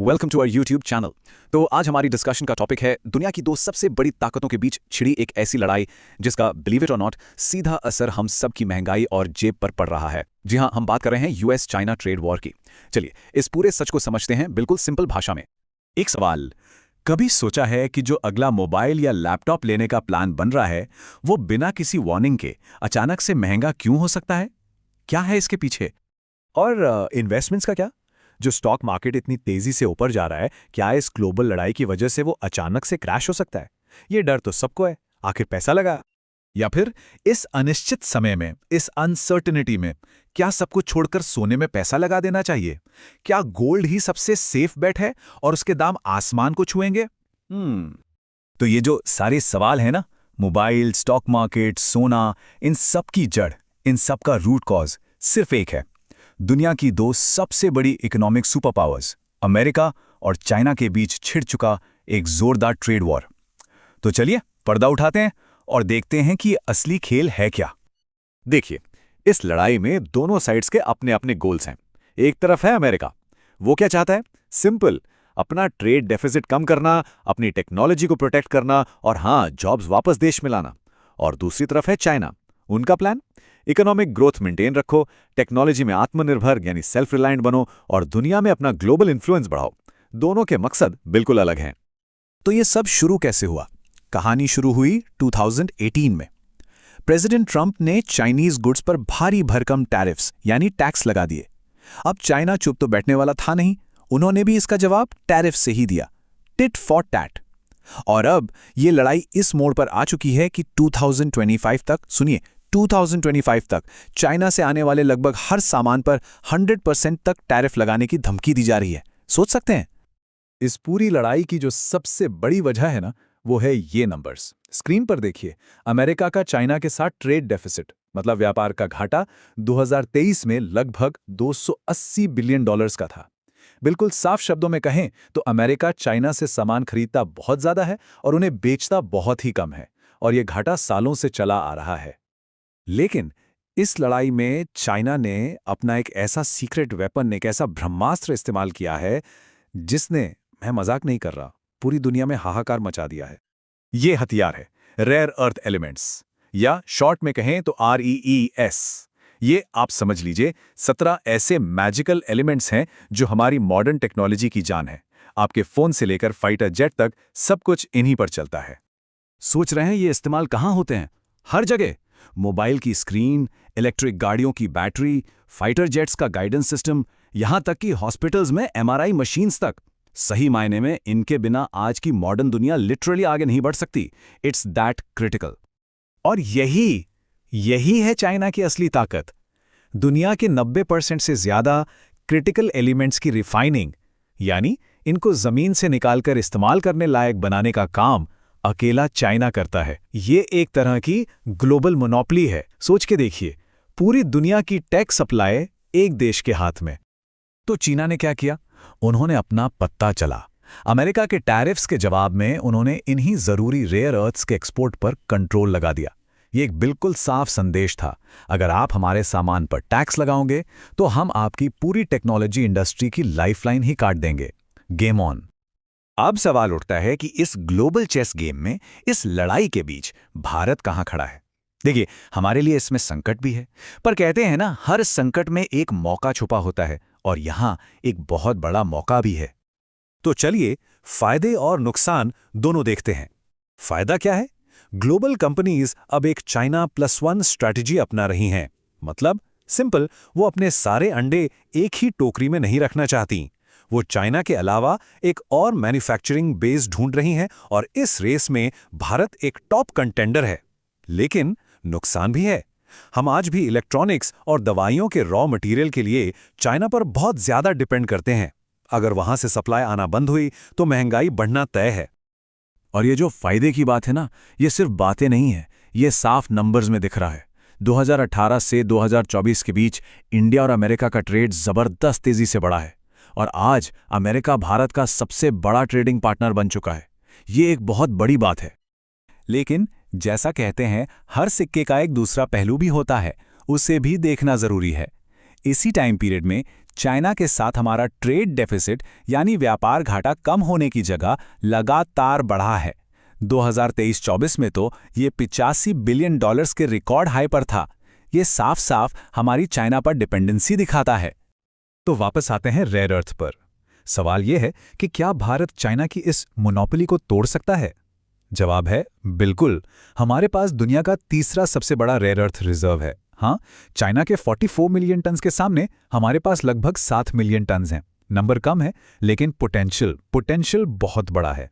Welcome to our YouTube channel. तो आज हमारी डिस्कशन का टॉपिक है दुनिया की दो सबसे बड़ी ताकतों के बीच छिड़ी एक ऐसी लड़ाई जिसका बिलीव इट और नॉट सीधा असर हम सब की महंगाई और जेब पर पड़ रहा है। जी हां, हम बात कर रहे हैं यूएस चाइना ट्रेड वॉर की। चलिए इस पूरे सच को समझते हैं बिल्कुल सिंपल भाषा में। एक सवाल, कभी सोचा है कि जो अगला मोबाइल या लैपटॉप लेने का प्लान बन रहा है वो बिना किसी वार्निंग के अचानक से महंगा क्यों हो सकता है? क्या है इसके पीछे? और इन्वेस्टमेंट्स का क्या? जो स्टॉक मार्केट इतनी तेजी से ऊपर जा रहा है, क्या इस ग्लोबल लड़ाई की वजह से वो अचानक से क्रैश हो सकता है? ये डर तो सबको है, आखिर पैसा लगा। या फिर इस अनिश्चित समय में, इस अनसर्टेनिटी में क्या सब कुछ छोड़कर सोने में पैसा लगा देना चाहिए? क्या गोल्ड ही सबसे सेफ बेट है और उसके दाम आसमान को छुएंगे? तो ये जो सारे सवाल हैं ना, मोबाइल, स्टॉक मार्केट, सोना, इन सब की जड़, इन सब का रूट कॉज सिर्फ एक है। दुनिया की दो सबसे बड़ी इकोनॉमिक सुपर पावर्स अमेरिका और चाइना के बीच छिड़ चुका एक जोरदार ट्रेड वॉर। तो चलिए पर्दा उठाते हैं और देखते हैं कि ये असली खेल है क्या। देखिए, इस लड़ाई में दोनों साइड्स के अपने अपने गोल्स हैं। एक तरफ है अमेरिका। वो क्या चाहता है? सिंपल, अपना ट्रेड डेफिसिट कम करना, अपनी टेक्नोलॉजी को प्रोटेक्ट करना और हाँ, जॉब्स वापस देश में लाना। और दूसरी तरफ है चाइना। उनका प्लान, इकोनॉमिक ग्रोथ मेंटेन रखो, टेक्नोलॉजी में आत्मनिर्भर यानी सेल्फ रिलायंट बनो और दुनिया में अपना ग्लोबल इन्फ्लुएंस बढ़ाओ। दोनों के मकसद बिल्कुल अलग हैं। तो ये सब शुरू कैसे हुआ? कहानी शुरू हुई 2018 में। प्रेसिडेंट ट्रंप ने चाइनीज गुड्स पर भारी भरकम टैरिफ्स यानी टैक्स लगा दिए। अब चाइना चुप तो बैठने वाला था नहीं, उन्होंने भी इसका जवाब टैरिफ से ही दिया, टिट फॉर टैट। और अब ये लड़ाई इस मोड़ पर आ चुकी है कि 2025 तक, सुनिए 2025 तक चाइना से आने वाले लगभग हर सामान पर 100% तक टैरिफ लगाने की धमकी दी जा रही है। सोच सकते हैं? इस पूरी लड़ाई की जो सबसे बड़ी वजह है ना, वो है ये नंबर्स। स्क्रीन पर देखिए, अमेरिका का चाइना के साथ ट्रेड डेफिसिट मतलब व्यापार का घाटा 2023 में लगभग $280 बिलियन का था। बिल्कुल साफ शब्दों में कहें तो अमेरिका चाइना से सामान खरीदता बहुत ज्यादा है और उन्हें बेचता बहुत ही कम है, और ये घाटा सालों से चला आ रहा है। लेकिन इस लड़ाई में चाइना ने अपना एक ऐसा सीक्रेट वेपन, एक ऐसा ब्रह्मास्त्र इस्तेमाल किया है जिसने, मैं मजाक नहीं कर रहा, पूरी दुनिया में हाहाकार मचा दिया है। ये हथियार है रेयर अर्थ एलिमेंट्स, या शॉर्ट में कहें तो REES। ये आप समझ लीजिए 17 ऐसे मैजिकल एलिमेंट्स हैं जो हमारी मॉडर्न टेक्नोलॉजी की जान है। आपके फोन से लेकर फाइटर जेट तक सब कुछ इन्हीं पर चलता है। सोच रहे हैं ये इस्तेमाल कहाँ होते हैं? हर जगह। मोबाइल की स्क्रीन, इलेक्ट्रिक गाड़ियों की बैटरी, फाइटर जेट्स का गाइडेंस सिस्टम, यहां तक कि हॉस्पिटल्स में MRI मशीन्स तक। सही मायने में इनके बिना आज की मॉडर्न दुनिया लिटरली आगे नहीं बढ़ सकती। It's that critical. और यही है चाइना की असली ताकत। दुनिया के 90% से ज्यादा क्रिटिकल एलिमेंट्स की रिफाइनिंग, यानी इनको जमीन से निकालकर इस्तेमाल करने लायक बनाने का काम अकेला चाइना करता है। ये एक तरह की ग्लोबल मोनोपोली है। सोच के देखिए, पूरी दुनिया की टेक सप्लाई एक देश के हाथ में। तो चीना ने क्या किया? उन्होंने अपना पत्ता चला। अमेरिका के टैरिफ्स के जवाब में उन्होंने इन्हीं जरूरी रेयर अर्थ्स के एक्सपोर्ट पर कंट्रोल लगा दिया। ये एक बिल्कुल साफ संदेश था, अगर आप हमारे सामान पर टैक्स लगाओगे तो हम आपकी पूरी टेक्नोलॉजी इंडस्ट्री की लाइफलाइन ही काट देंगे। Game on. अब सवाल उठता है कि इस ग्लोबल चेस गेम में, इस लड़ाई के बीच भारत कहां खड़ा है? देखिए, हमारे लिए इसमें संकट भी है, पर कहते हैं ना, हर संकट में एक मौका छुपा होता है, और यहां एक बहुत बड़ा मौका भी है। तो चलिए फायदे और नुकसान दोनों देखते हैं। फायदा क्या है? ग्लोबल कंपनीज अब एक चाइना +1 स्ट्रैटेजी अपना रही हैं। मतलब सिंपल, वो अपने सारे अंडे एक ही टोकरी में नहीं रखना चाहती। वो चाइना के अलावा एक और मैन्युफैक्चरिंग बेस ढूंढ रही हैं, और इस रेस में भारत एक टॉप कंटेंडर है। लेकिन नुकसान भी है। हम आज भी इलेक्ट्रॉनिक्स और दवाइयों के रॉ मटेरियल के लिए चाइना पर बहुत ज्यादा डिपेंड करते हैं। अगर वहां से सप्लाई आना बंद हुई तो महंगाई बढ़ना तय है। और ये जो फायदे की बात है ना, ये सिर्फ बातें नहीं है, ये साफ नंबर्स में दिख रहा है। 2018 से 2024 के बीच इंडिया और अमेरिका का ट्रेड जबरदस्त तेजी से बढ़ा है, और आज अमेरिका भारत का सबसे बड़ा ट्रेडिंग पार्टनर बन चुका है। ये एक बहुत बड़ी बात है। लेकिन जैसा कहते हैं, हर सिक्के का एक दूसरा पहलू भी होता है, उसे भी देखना जरूरी है। इसी टाइम पीरियड में चाइना के साथ हमारा ट्रेड डेफिसिट यानी व्यापार घाटा कम होने की जगह लगातार बढ़ा है। 2023-24 में तो ये $85 बिलियन के रिकॉर्ड हाई पर था। ये साफ साफ हमारी चाइना पर डिपेंडेंसी दिखाता है। तो वापस आते हैं रेयर अर्थ पर। सवाल यह है कि क्या भारत चाइना की इस मोनोपोली को तोड़ सकता है? जवाब है बिल्कुल। हमारे पास दुनिया का तीसरा सबसे बड़ा रेयर अर्थ रिजर्व है। हाँ, चाइना के 44 मिलियन टन्स के सामने हमारे पास लगभग 7 मिलियन टन्स हैं। नंबर कम है, लेकिन पोटेंशियल बहुत बड़ा है।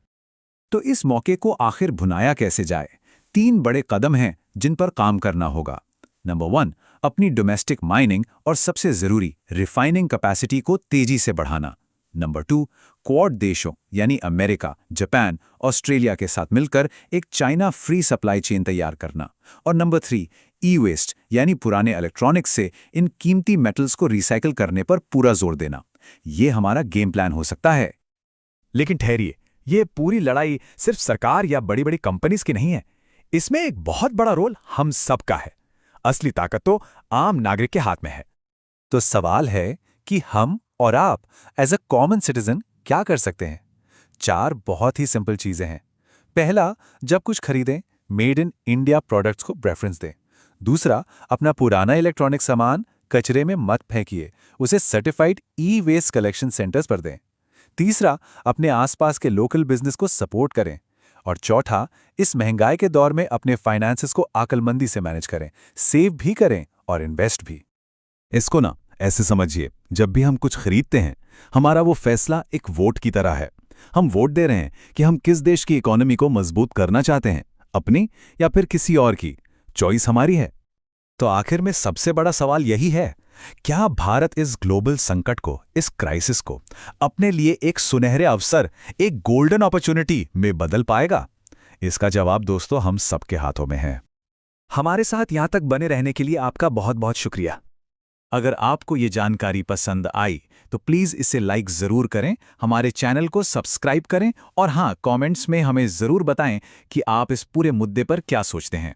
तो इस मौके को आखिर भुनाया कैसे जाए? 3 बड़े कदम हैं जिन पर काम करना होगा। नंबर 1, अपनी डोमेस्टिक माइनिंग और सबसे जरूरी रिफाइनिंग कैपेसिटी को तेजी से बढ़ाना। नंबर 2, क्वाड देशों यानी अमेरिका, जापान, ऑस्ट्रेलिया के साथ मिलकर एक चाइना फ्री सप्लाई चेन तैयार करना। और नंबर 3, ई-वेस्ट यानी पुराने इलेक्ट्रॉनिक्स से इन कीमती मेटल्स को रिसाइकिल करने पर पूरा जोर देना। ये हमारा गेम प्लान हो सकता है। लेकिन ठहरिए, ये पूरी लड़ाई सिर्फ सरकार या बड़ी बड़ी कंपनीज की नहीं है। इसमें एक बहुत बड़ा रोल हम सब का है। असली ताकत तो आम नागरिक के हाथ में है। तो सवाल है कि हम और आप एज अ कॉमन सिटीजन क्या कर सकते हैं? 4 बहुत ही सिंपल चीजें हैं। पहला, जब कुछ खरीदें, मेड इन इंडिया प्रोडक्ट्स को प्रेफरेंस दें। दूसरा, अपना पुराना इलेक्ट्रॉनिक सामान कचरे में मत फेंकिए, उसे सर्टिफाइड ई-वेस्ट कलेक्शन सेंटर्स पर दें। तीसरा, अपने आसपास के लोकल बिजनेस को सपोर्ट करें। और चौथा, इस महंगाई के दौर में अपने फाइनेंसेस को अक्लमंदी से मैनेज करें, सेव भी करें और इन्वेस्ट भी। इसको ना ऐसे समझिए, जब भी हम कुछ खरीदते हैं, हमारा वो फैसला एक वोट की तरह है। हम वोट दे रहे हैं कि हम किस देश की इकोनॉमी को मजबूत करना चाहते हैं, अपनी या फिर किसी और की। चॉइस हमारी है। तो आखिर में सबसे बड़ा सवाल यही है, क्या भारत इस ग्लोबल संकट को, इस क्राइसिस को अपने लिए एक सुनहरे अवसर, एक गोल्डन अपॉर्चुनिटी में बदल पाएगा? इसका जवाब दोस्तों हम सबके हाथों में है। हमारे साथ यहां तक बने रहने के लिए आपका बहुत बहुत शुक्रिया। अगर आपको ये जानकारी पसंद आई तो प्लीज़ इसे लाइक ज़रूर करें, हमारे चैनल को सब्सक्राइब करें और हाँ, कमेंट्स में हमें ज़रूर बताएं कि आप इस पूरे मुद्दे पर क्या सोचते हैं।